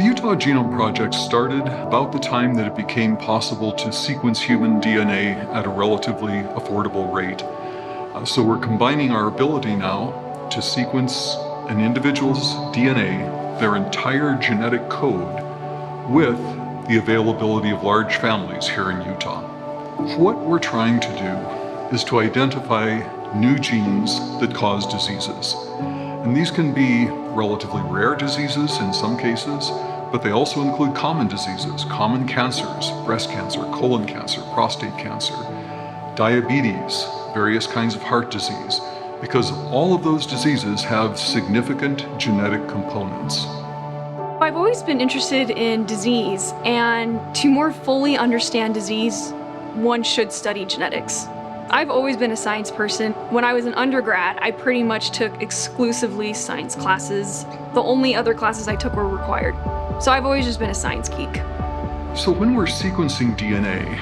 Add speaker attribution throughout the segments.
Speaker 1: Utah Genome Project started about the time that it became possible to sequence human DNA at a relatively affordable rate. So we're combining our ability now to sequence an individual's DNA, their entire genetic code, with the availability of large families here in Utah. What we're trying to do is to identify new genes that cause diseases. And these can be relatively rare diseases in some cases, but they also include common diseases, common cancers, breast cancer, colon cancer, prostate cancer, diabetes, various kinds of heart disease, because all of those diseases have significant genetic components.
Speaker 2: I've always been interested in disease, and to more fully understand disease, one should study genetics. I've always been a science person. When I was an undergrad, I pretty much took exclusively science classes. The only other classes I took were required. So I've always just been a science geek.
Speaker 1: So when we're sequencing DNA,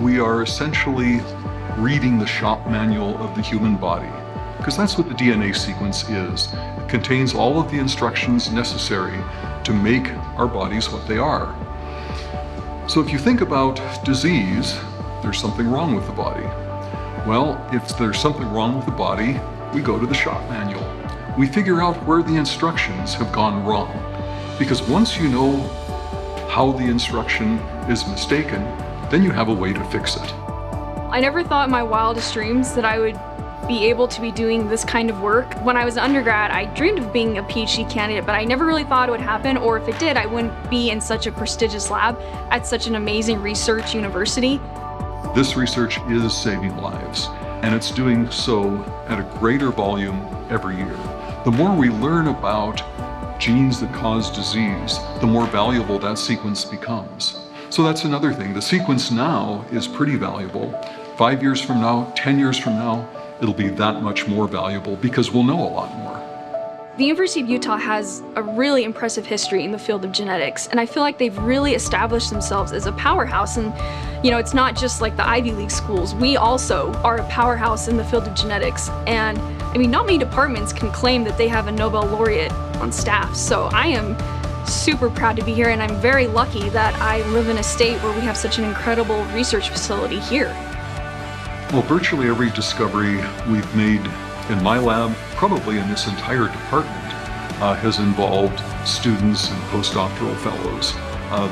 Speaker 1: we are essentially reading the shop manual of the human body, because that's what the DNA sequence is. It contains all of the instructions necessary to make our bodies what they are. So if you think about disease, there's something wrong with the body. Well, if there's something wrong with the body, we go to the shop manual. We figure out where the instructions have gone wrong. Because once you know how the instruction is mistaken, then you have a way to fix it.
Speaker 2: I never thought in my wildest dreams that I would be able to be doing this kind of work. When I was an undergrad, I dreamed of being a PhD candidate, but I never really thought it would happen, or if it did, I wouldn't be in such a prestigious lab at such an amazing research university.
Speaker 1: This research is saving lives, and it's doing so at a greater volume every year. The more we learn about genes that cause disease, the more valuable that sequence becomes. So that's another thing. The sequence now is pretty valuable. 5 years from now, 10 years from now, it'll be that much more valuable because we'll know a lot more.
Speaker 2: The University of Utah has a really impressive history in the field of genetics, and I feel like they've really established themselves as a powerhouse. And it's not just like the Ivy League schools. We also are a powerhouse in the field of genetics. And not many departments can claim that they have a Nobel laureate on staff. So I am super proud to be here, and I'm very lucky that I live in a state where we have such an incredible research facility here.
Speaker 1: Well, virtually every discovery we've made in my lab, probably in this entire department, has involved students and postdoctoral fellows.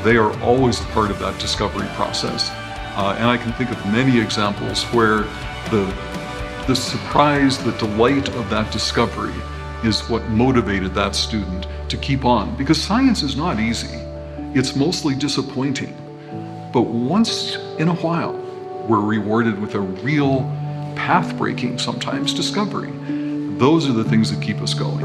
Speaker 1: They are always a part of that discovery process. And I can think of many examples where the surprise, the delight of that discovery is what motivated that student to keep on. Because science is not easy. It's mostly disappointing. But once in a while, we're rewarded with a real path-breaking, sometimes, discovery. Those are the things that keep us going.